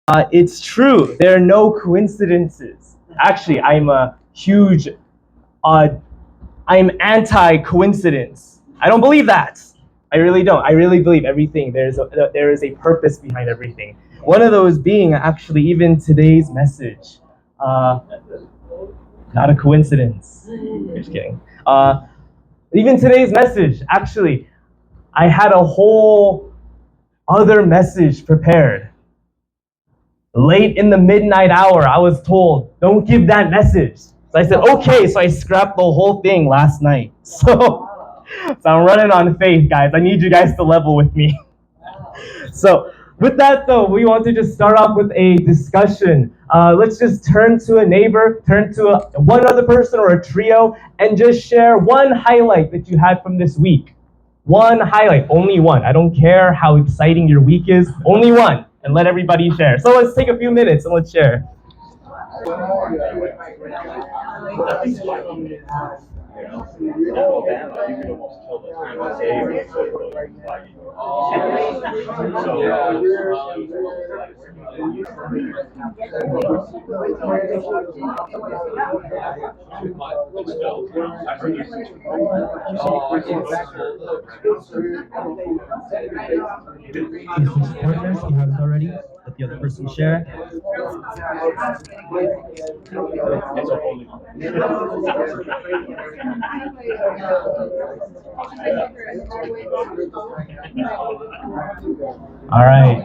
It's true. There are no coincidences. Actually, I'm anti-coincidence. I don't believe that. I really don't. I really believe everything. There is a purpose behind everything. One of those being actually even today's message. Uh, Not a coincidence. Just kidding. Even today's message, actually, I had a whole other message prepared. Late in the midnight hour, I was told, don't give that message. So I said, okay, so I scrapped the whole thing last night. So I'm running on faith, guys. I need you guys to level with me. So with that, though, we want to just start off with a discussion. Let's just turn to a neighbor, turn to one other person or a trio, and just share one highlight that you had from this week. One highlight, only one. I don't care how exciting your week is, only one. And let everybody share. So let's take a few minutes and let's share. Partners, you have it already. Let the other person share. All right.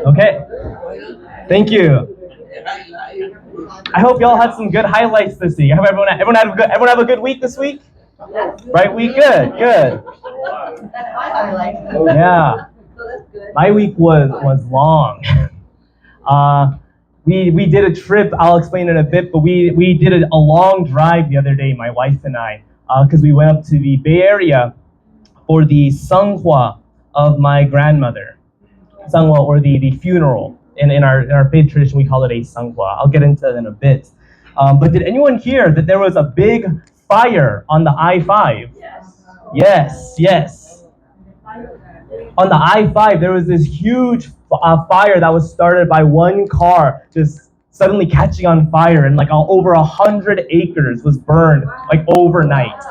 Okay. Thank you. I hope y'all had some good highlights this week. I hope everyone have a good week this week. Right week, good. Yeah. My week was long. We did a trip. I'll explain in a bit, but we did a long drive the other day, my wife and I, because we went up to the Bay Area for the Senghua of my grandmother. Senghua, or the funeral. In our faith tradition, we call it a Senghua. I'll get into that in a bit. But did anyone hear that there was a big fire on the I-5? Yes. On the I-5, there was this huge fire that was started by one car just suddenly catching on fire, and like over 100 acres was burned like overnight.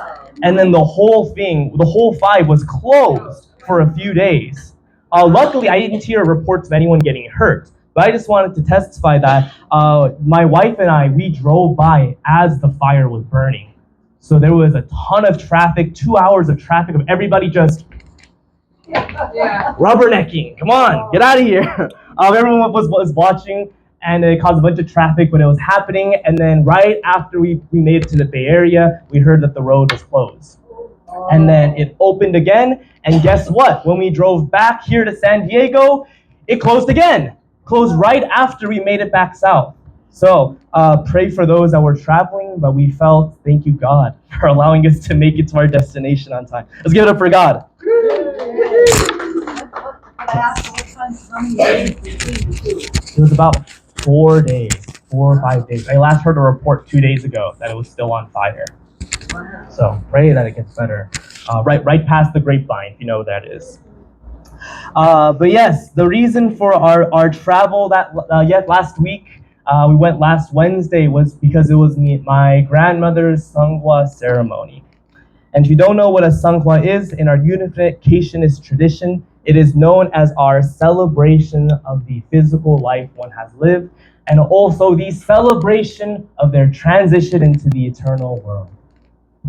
And then the whole 5 was closed for a few days. Luckily, I didn't hear reports of anyone getting hurt, but I just wanted to testify that my wife and I, we drove by as the fire was burning. So there was a ton of traffic, 2 hours of traffic of everybody just rubbernecking. Come on, get out of here. Everyone was watching, and it caused a bunch of traffic when it was happening. And then right after we made it to the Bay Area, we heard that the road was closed. And then it opened again, and guess what? When we drove back here to San Diego, it closed again. Closed right after we made it back south. So pray for those that were traveling, but we felt, thank you God, for allowing us to make it to our destination on time. Let's give it up for God. It was about 4 days, 4 or 5 days. I last heard a report 2 days ago that it was still on fire. So pray that it gets better. Right past the grapevine, if you know what that is. But yes, the reason for our travel last week, we went last Wednesday, was because it was my grandmother's Senghua ceremony. And if you don't know what a Senghua is, in our unificationist tradition, it is known as our celebration of the physical life one has lived, and also the celebration of their transition into the eternal world.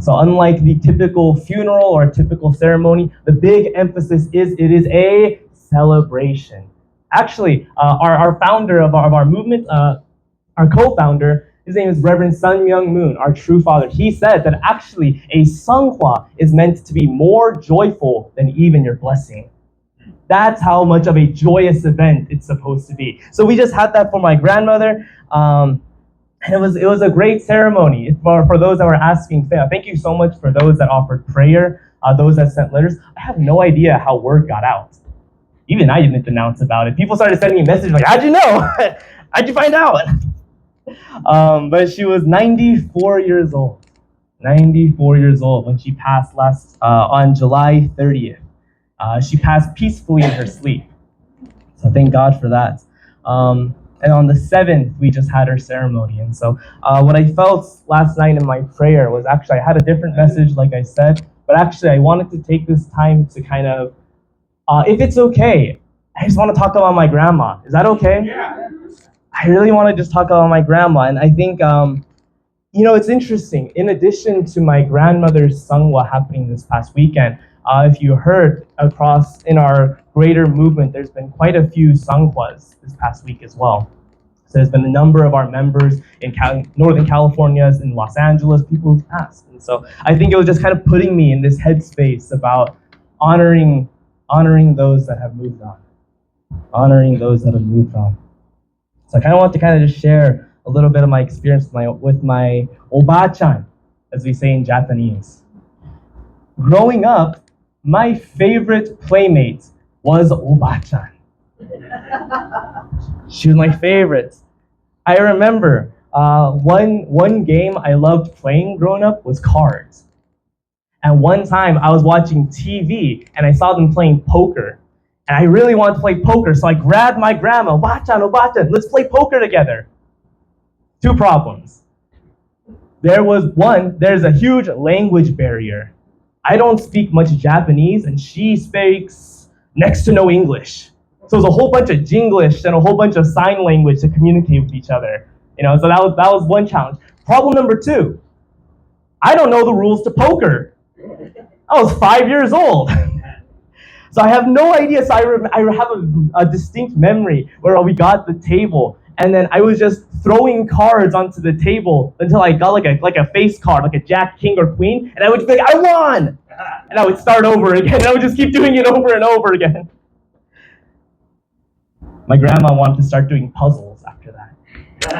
So unlike the typical funeral or typical ceremony, the big emphasis is it is a celebration. Actually, our founder of our movement, our co-founder, his name is Reverend Sun Myung Moon, our true father. He said that actually a Senghua is meant to be more joyful than even your blessing. That's how much of a joyous event it's supposed to be. So we just had that for my grandmother. And it was a great ceremony. For those that were asking, thank you so much for those that offered prayer, those that sent letters. I have no idea how word got out. Even I didn't announce about it. People started sending me messages like, how'd you know? How'd you find out? But she was 94 years old. 94 years old when she passed on July 30th. She passed peacefully in her sleep. So thank God for that. And on the 7th, we just had our ceremony. And so what I felt last night in my prayer was actually, I had a different message, like I said, but actually I wanted to take this time to kind of, if it's okay, I just want to talk about my grandma. Is that okay? Yeah. I really want to just talk about my grandma. And I think, it's interesting. In addition to my grandmother's sangwa happening this past weekend, if you heard across in our greater movement, there's been quite a few sangwas this past week as well. So there's been a number of our members in Northern California, in Los Angeles, people who've passed. And so I think it was just kind of putting me in this headspace about honoring those that have moved on. Honoring those that have moved on. So I kind of want to kind of just share a little bit of my experience with my oba-chan, as we say in Japanese. Growing up, my favorite playmate was oba-chan. She was my favorite. I remember one game I loved playing growing up was cards. And one time I was watching TV and I saw them playing poker. And I really wanted to play poker, so I grabbed my grandma, Oba-chan, let's play poker together. 2 problems. There's a huge language barrier. I don't speak much Japanese and she speaks next to no English. So there's a whole bunch of Jinglish and a whole bunch of sign language to communicate with each other. So that was one challenge. Problem number 2, I don't know the rules to poker. I was 5 years old. So I have no idea. So I have a distinct memory where we got the table and then I was just throwing cards onto the table until I got like a face card, like a jack, king, or queen, and I would be like, I won! And I would start over again, and I would just keep doing it over and over again. My grandma wanted to start doing puzzles after that.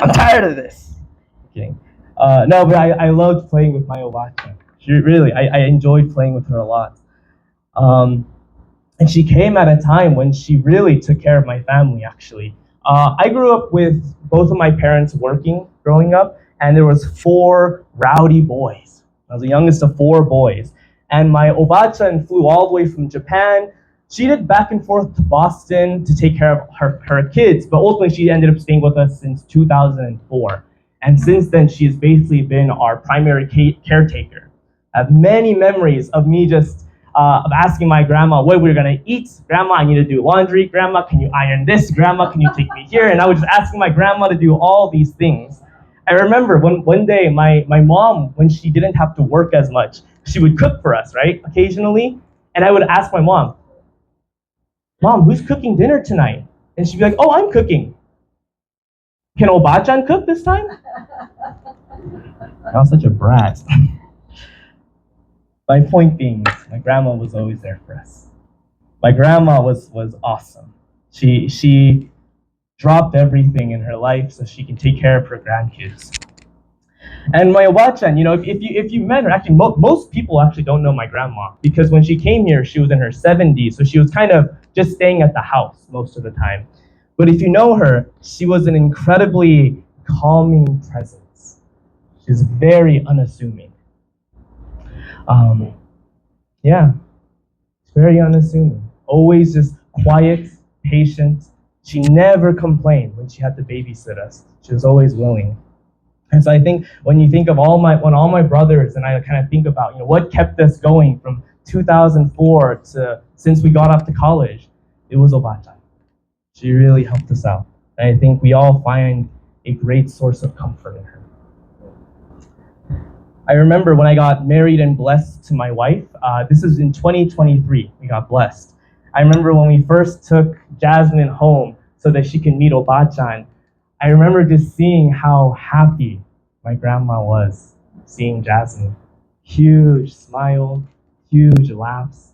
I'm tired of this. Kidding. No, but I loved playing with my oba-chan. I enjoyed playing with her a lot. And she came at a time when she really took care of my family, actually. I grew up with both of my parents working growing up, and there was 4 rowdy boys. I was the youngest of 4 boys. And my oba-chan flew all the way from Japan. She did back and forth to Boston to take care of her kids, but ultimately she ended up staying with us since 2004. And since then, she has basically been our primary caretaker. I have many memories of me just of asking my grandma what we were gonna eat. Grandma, I need to do laundry. Grandma, can you iron this? Grandma, can you take me here? And I was just asking my grandma to do all these things. I remember one day my mom, when she didn't have to work as much, she would cook for us, right, occasionally. And I would ask my mom, Mom, who's cooking dinner tonight? And she'd be like, oh, I'm cooking. Can oba-chan cook this time? I was such a brat. My point being, my grandma was always there for us. My grandma was awesome. She dropped everything in her life so she can take care of her grandkids. And my oba-chan, if you met her, actually most people actually don't know my grandma because when she came here, she was in her 70s, so she was kind of just staying at the house most of the time. But if you know her, she was an incredibly calming presence. She's very unassuming. She's very unassuming. Always just quiet, patient. She never complained when she had to babysit us. She was always willing. And so I think when you think of all my brothers, and I kind of think about what kept us going from 2004 to since we got off to college, it was oba-chan. She really helped us out. And I think we all find a great source of comfort in her. I remember when I got married and blessed to my wife. This is in 2023. We got blessed. I remember when we first took Jasmine home so that she can meet oba-chan. I remember just seeing how happy my grandma was seeing Jasmine. Huge smile, huge laughs.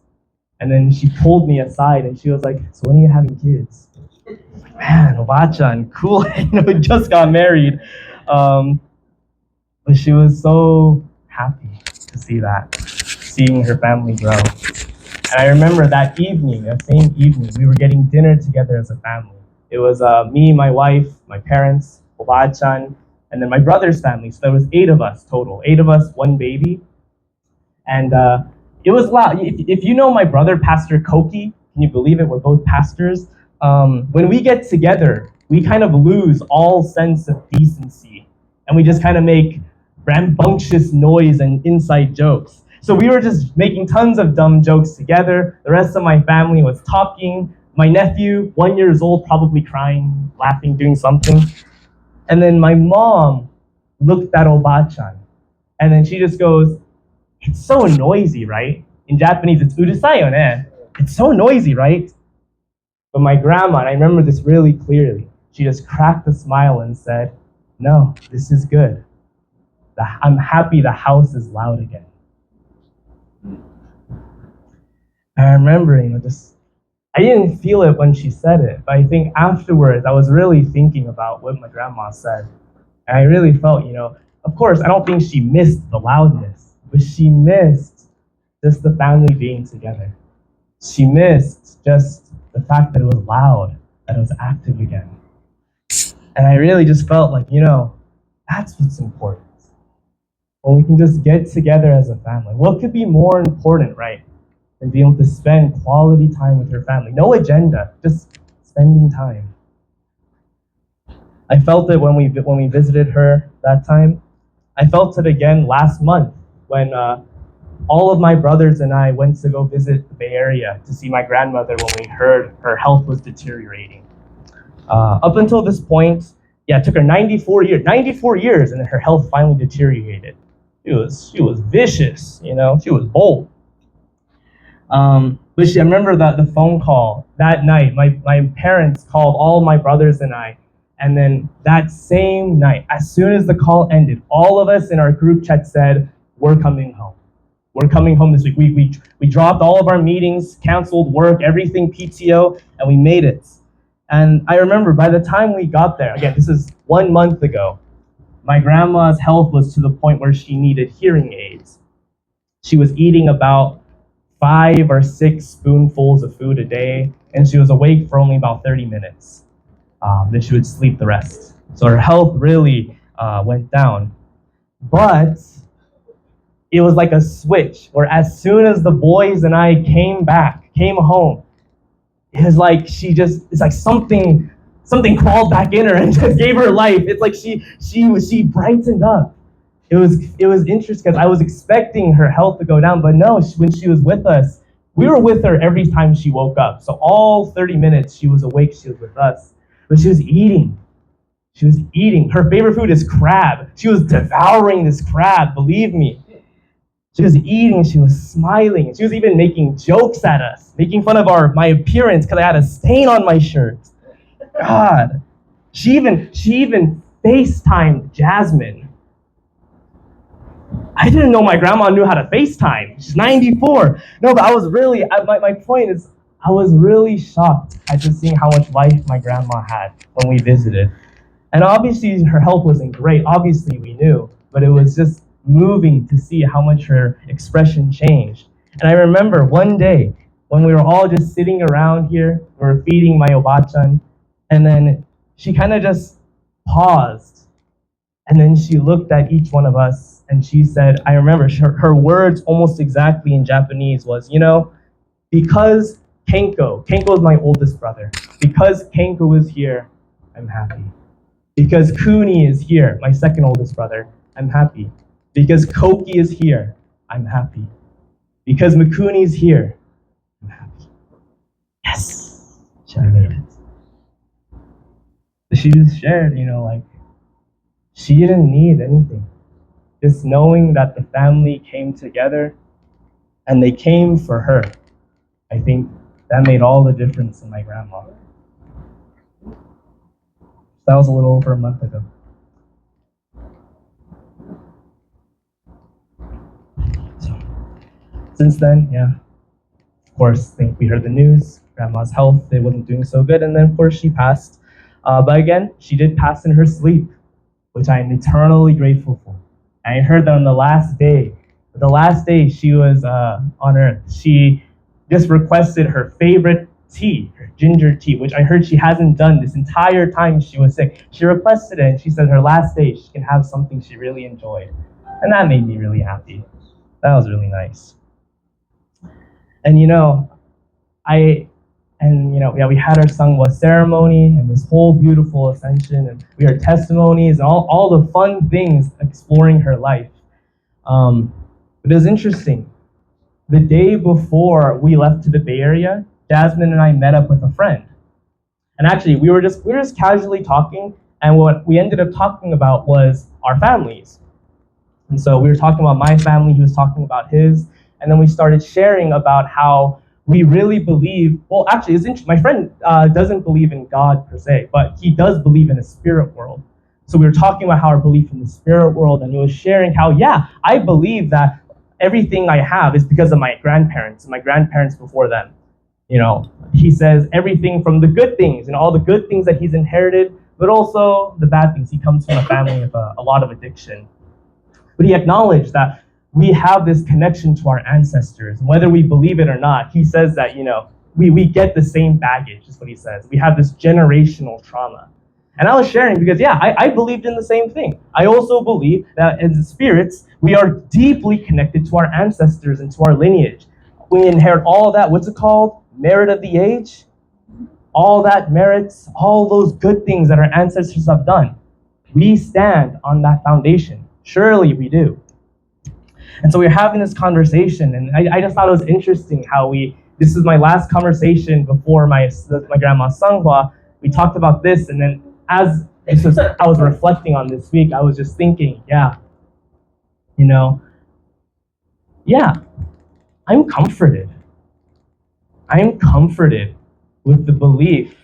And then she pulled me aside and she was like, so when are you having kids? I was like, man, oba-chan, cool. We just got married. But she was so happy to see that, seeing her family grow. And I remember that same evening, we were getting dinner together as a family. It was me, my wife, my parents, oba-chan, and then my brother's family. So there was 8 of us total. 8 of us, 1 baby. And it was loud. If you know my brother, Pastor Koki, can you believe it? We're both pastors. When we get together, we kind of lose all sense of decency, and we just kind of make rambunctious noise and inside jokes. So we were just making tons of dumb jokes together. The rest of my family was talking. My nephew, 1 year old, probably crying, laughing, doing something. And then my mom looked at Obachan, and then she just goes, "It's so noisy, right?" In Japanese, it's urusayo ne. It's so noisy, right? But my grandma, and I remember this really clearly, she just cracked a smile and said, "No, this is good. I'm happy the house is loud again." I remember, I didn't feel it when she said it, but I think afterwards I was really thinking about what my grandma said. And I really felt, of course, I don't think she missed the loudness, but she missed just the family being together. She missed just the fact that it was loud, that it was active again. And I really just felt like, that's what's important. When we can just get together as a family. What could be more important, right? And being able to spend quality time with your family. No agenda, just spending time. I felt it when we visited her that time. I felt it again last month when all of my brothers and I went to go visit the Bay Area to see my grandmother when we heard her health was deteriorating. Up until this point, it took her 94 years, and her health finally deteriorated. She was vicious, she was bold. But I remember that the phone call that night, my parents called all my brothers and I, and then that same night, as soon as the call ended, all of us in our group chat said, "We're coming home. We're coming home this week." We dropped all of our meetings, canceled work, everything PTO, and we made it. And I remember by the time we got there, again, this is 1 month ago, my grandma's health was to the point where she needed hearing aids. She was eating about 5 or 6 spoonfuls of food a day, and she was awake for only about 30 minutes. Then she would sleep the rest. So her health really went down. But it was like a switch, where as soon as the boys and I came home, it was like it's like something crawled back in her and just gave her life. It's like she brightened up. It was interesting because I was expecting her health to go down, but no, when she was with us, we were with her every time she woke up. So all 30 minutes she was awake, she was with us. But she was eating. She was eating. Her favorite food is crab. She was devouring this crab, believe me. She was eating, she was smiling. She was even making jokes at us, making fun of my appearance because I had a stain on my shirt. God. She even FaceTimed Jasmine. I didn't know my grandma knew how to FaceTime. She's 94. No, but I was really, my point is, I was really shocked at just seeing how much life my grandma had when we visited. And obviously her health wasn't great. Obviously we knew, but it was just moving to see how much her expression changed. And I remember one day when we were all just sitting around here, we were feeding my obachan, and then she kind of just paused, and then she looked at each one of us, and she said, I remember her words almost exactly in Japanese was, because Kenko is my oldest brother, because Kenko is here, I'm happy. Because Kuni is here, my second oldest brother, I'm happy. Because Koki is here, I'm happy. Because Mikuni is here, I'm happy. Yes, she made it. She just shared, she didn't need anything. Just knowing that the family came together and they came for her, I think that made all the difference in my grandma. That was a little over a month ago. So, since then, of course, I think we heard the news, grandma's health, it wasn't doing so good, and then of course she passed. But again, she did pass in her sleep, which I am eternally grateful for. And I heard that on the last day she was on earth, she just requested her favorite tea, her ginger tea, which I heard she hasn't done this entire time she was sick. She requested it, and she said her last day she can have something she really enjoyed. And that made me really happy. That was really nice. And And yeah, we had our Sangwa ceremony and this whole beautiful ascension, and we heard testimonies and all the fun things exploring her life. But it was interesting. The day before we left to the Bay Area, Jasmine and I met up with a friend. And actually, we were just casually talking, and what we ended up talking about was our families. And so we were talking about my family, he was talking about his, and then we started sharing about how we really believe, well, actually, it's interesting. My friend doesn't believe in God per se, but he does believe in a spirit world. So we were talking about how our belief in the spirit world, and he was sharing how, yeah, I believe that everything I have is because of my grandparents and my grandparents before them. He says everything from the good things and all the good things that he's inherited, but also the bad things. He comes from a family with a lot of addiction. But he acknowledged that we have this connection to our ancestors. Whether we believe it or not, he says that, we get the same baggage, is what he says. We have this generational trauma. And I was sharing because, yeah, I believed in the same thing. I also believe that as spirits, we are deeply connected to our ancestors and to our lineage. We inherit all of that, what's it called? Merit of the age? All that merits, all those good things that our ancestors have done. We stand on that foundation. Surely we do. And so we were having this conversation, and I just thought it was interesting how this is my last conversation before my grandma's Sanghua. We talked about this, and then as I was reflecting on this week, I was just thinking, yeah, I'm comforted. I am comforted with the belief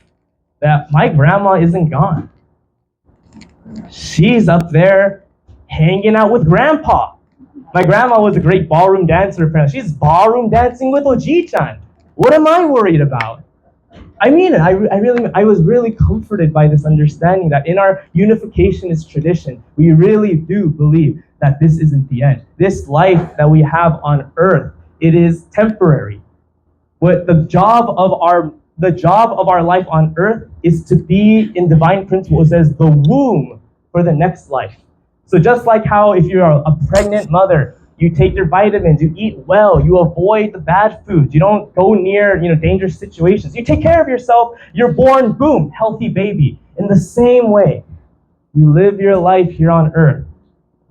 that my grandma isn't gone. She's up there hanging out with grandpa. My grandma was a great ballroom dancer. She's ballroom dancing with Oji-chan. What am I worried about? I mean it. I was really comforted by this understanding that in our unificationist tradition, we really do believe that this isn't the end. This life that we have on earth, it is temporary. What the job of our life on earth is to be in divine principle. It says the womb for the next life. So just like how if you're a pregnant mother, you take your vitamins, you eat well, you avoid the bad foods, you don't go near dangerous situations, you take care of yourself, you're born, boom, healthy baby. In the same way, you live your life here on earth,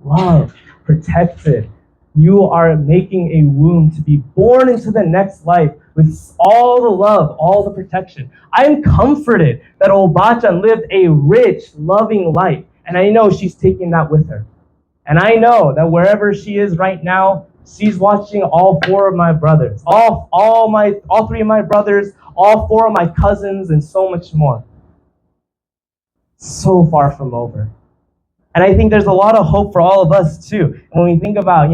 loved, protected. You are making a womb to be born into the next life with all the love, all the protection. I'm comforted that Obachan lived a rich, loving life. And I know she's taking that with her. And I know that wherever she is right now, she's watching all four of my brothers, all three of my brothers, all four of my cousins, and so much more. So far from over. And I think there's a lot of hope for all of us too. When we think about,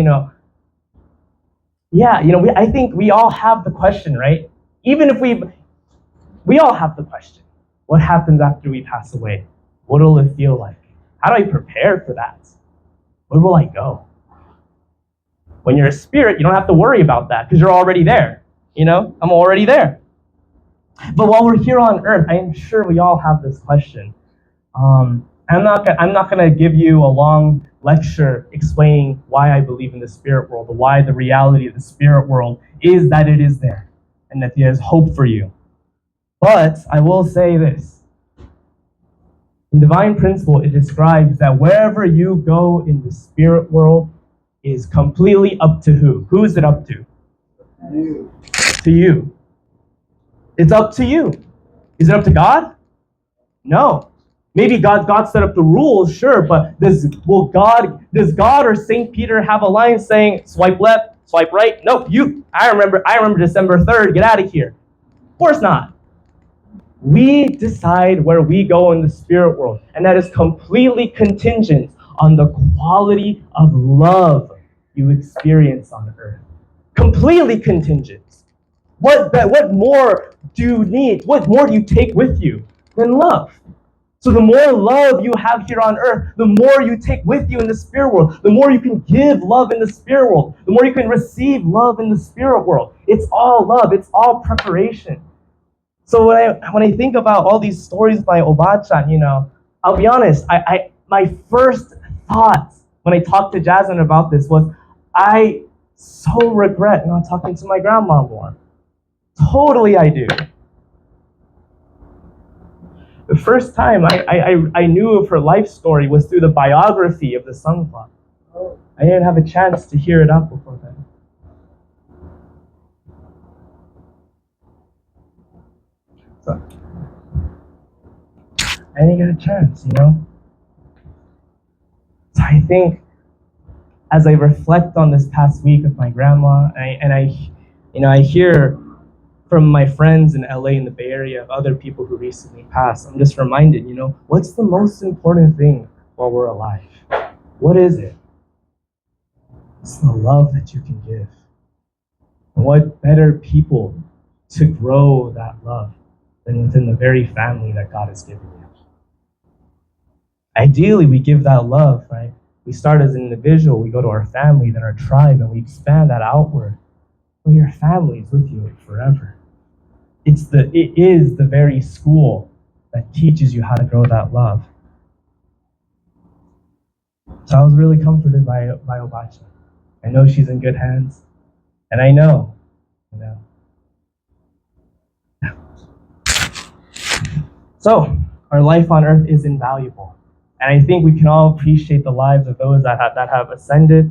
I think we all have the question, right? Even if we all have the question. What happens after we pass away? What will it feel like? How do I prepare for that? Where will I go? When you're a spirit, you don't have to worry about that because you're already there. I'm already there. But while we're here on earth, I am sure we all have this question. I'm not gonna give you a long lecture explaining why I believe in the spirit world, or why the reality of the spirit world is that it is there and that there's hope for you. But I will say this. In divine principle, it describes that wherever you go in the spirit world is completely up to who? Who is it up to? You. To you. It's up to you. Is it up to God? No. Maybe God set up the rules, sure, but does God or St. Peter have a line saying, swipe left, swipe right? Nope, I remember December 3rd, get out of here. Of course not. We decide where we go in the spirit world, and that is completely contingent on the quality of love you experience on earth. Completely contingent. What more do you need? What more do you take with you than love? So the more love you have here on earth, the more you take with you in the spirit world, the more you can give love in the spirit world, the more you can receive love in the spirit world. It's all love. It's all preparation. So when I think about all these stories by Obachan, I'll be honest, my first thought when I talked to Jasmine about this was, I so regret not talking to my grandma more. Totally I do. The first time I knew of her life story was through the biography of the Sun Club. I didn't have a chance to hear it out before then. So, I didn't get a chance, So I think as I reflect on this past week with my grandma, I hear from my friends in LA, in the Bay Area, of other people who recently passed, I'm just reminded, what's the most important thing while we're alive? What is it? It's the love that you can give. And what better people to grow that love than within the very family that God has given you? Ideally, we give that love, right? We start as an individual, we go to our family, then our tribe, and we expand that outward. Well, your family is with you forever. It is the very school that teaches you how to grow that love. So I was really comforted by Obacha. I know she's in good hands, and I know. So our life on earth is invaluable, and I think we can all appreciate the lives of those that have ascended.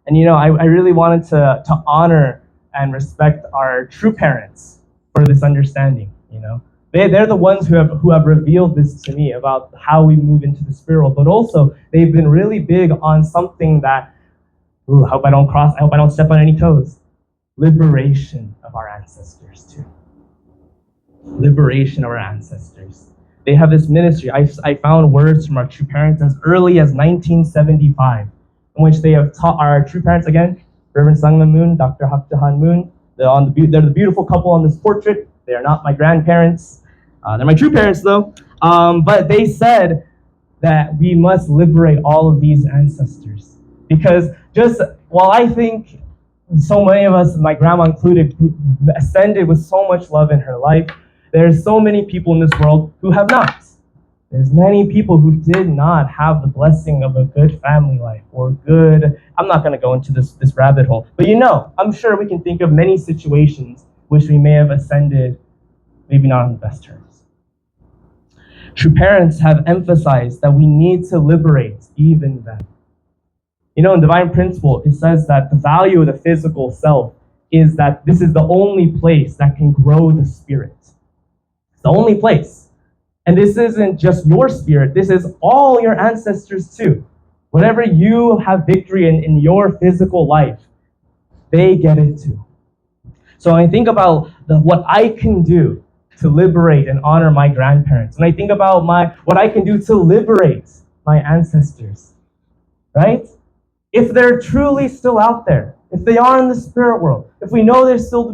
And I really wanted to honor and respect our true parents for this understanding. They're the ones who have revealed this to me about how we move into the spirit world, but also they've been really big on something that, I hope I don't step on any toes. Liberation of our ancestors too. Liberation of our ancestors. They have this ministry. I found words from our true parents as early as 1975, in which they have taught our true parents, again, Reverend Sangman Moon, Dr. Hak Jahan Moon. They're the beautiful couple on this portrait. They are not my grandparents. They're my true parents, though. But they said that we must liberate all of these ancestors. Because while I think so many of us, my grandma included, ascended with so much love in her life, there's so many people in this world who have not. There's many people who did not have the blessing of a good family life or I'm not going to go into this rabbit hole, but I'm sure we can think of many situations which we may have ascended, maybe not on the best terms. True parents have emphasized that we need to liberate even them. In Divine Principle, it says that the value of the physical self is that this is the only place that can grow the spirit. It's the only place. And this isn't just your spirit, this is all your ancestors too. Whenever you have victory in your physical life, they get it too. So when I think about what I can do to liberate and honor my grandparents, and I think about what I can do to liberate my ancestors, right? If they're truly still out there, if they are in the spirit world, if we know they're still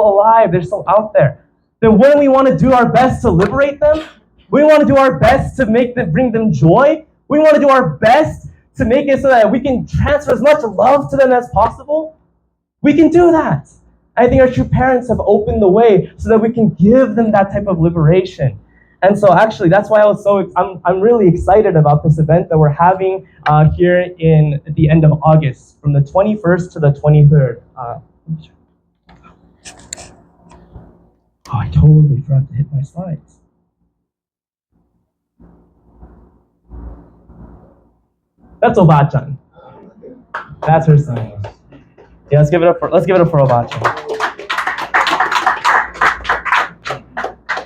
alive, they're still out there, then wouldn't we want to do our best to liberate them? We want to do our best to bring them joy. We want to do our best to make it so that we can transfer as much love to them as possible. We can do that. I think our true parents have opened the way so that we can give them that type of liberation. And so actually, that's why I'm really excited about this event that we're having here at the end of August, from the 21st to the 23rd. I totally forgot to hit my slides. That's Obachan. That's her son. Yeah, let's give it up for Obachan.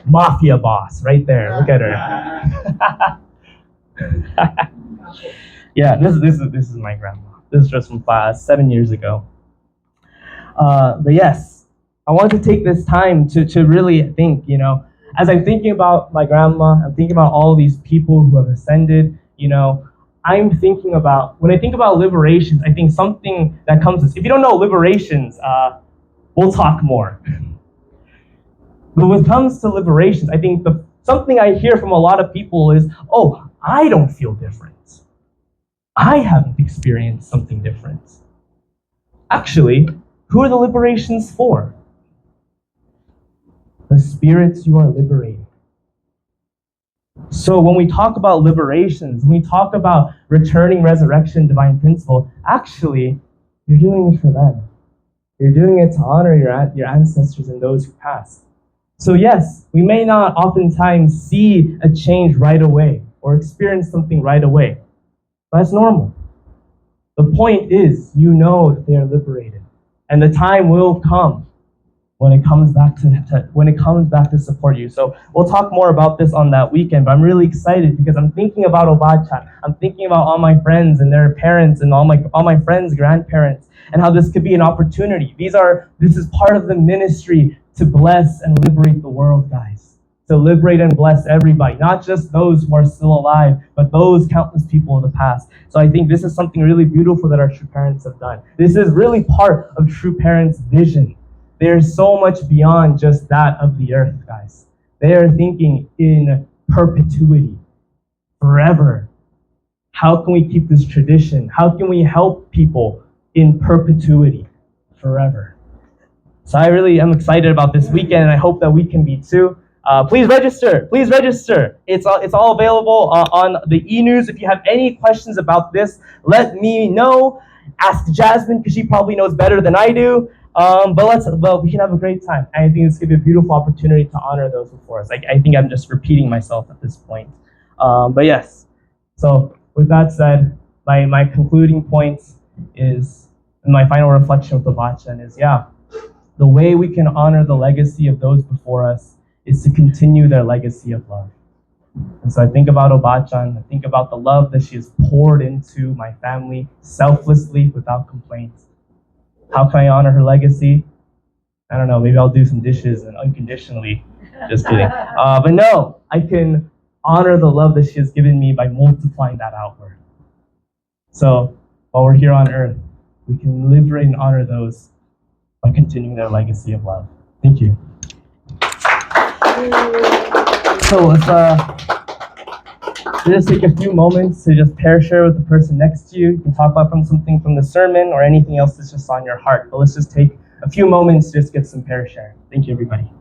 Mafia boss, right there. Look at her. Yeah, this is my grandma. This is just from 7 years ago. But yes, I wanted to take this time to really think. As I'm thinking about my grandma, I'm thinking about all these people who have ascended. I'm thinking about, when I think about liberations, I think something that comes. If you don't know liberations, we'll talk more. But when it comes to liberations, I think something I hear from a lot of people is, I don't feel different. I haven't experienced something different. Actually, who are the liberations for? The spirits you are liberating. So when we talk about liberations, when we talk about returning, resurrection, divine principle, actually, you're doing it for them. You're doing it to honor your ancestors and those who passed. So yes, we may not oftentimes see a change right away or experience something right away. That's normal. The point is, you know that they are liberated. And the time will come when it comes back to support you. So we'll talk more about this on that weekend, but I'm really excited because I'm thinking about Obachan. I'm thinking about all my friends and their parents and all my friends' grandparents and how this could be an opportunity. This is part of the ministry to bless and liberate the world, guys. To liberate and bless everybody, not just those who are still alive, but those countless people of the past. So I think this is something really beautiful that our true parents have done. This is really part of true parents' vision. There's so much beyond just that of the earth, guys. They are thinking in perpetuity, forever. How can we keep this tradition? How can we help people in perpetuity, forever? So I really am excited about this weekend, and I hope that we can be too. Please register. Please register. It's all available on the e-news. If you have any questions about this, let me know. Ask Jasmine because she probably knows better than I do. But we can have a great time. I think it's going to be a beautiful opportunity to honor those before us. I think I'm just repeating myself at this point. But yes. So with that said, my concluding points is, and my final reflection with the Vachan is, the way we can honor the legacy of those before us is to continue their legacy of love. And so I think about Obachan, I think about the love that she has poured into my family selflessly, without complaints. How can I honor her legacy? I don't know, maybe I'll do some dishes and unconditionally. Just kidding. But no, I can honor the love that she has given me by multiplying that outward. So while we're here on earth, we can liberate and honor those by continuing their legacy of love. Thank you. So let's just take a few moments to just pair share with the person next to you. You can talk about something from the sermon or anything else that's just on your heart. But let's just take a few moments to just get some pair share. Thank you, everybody.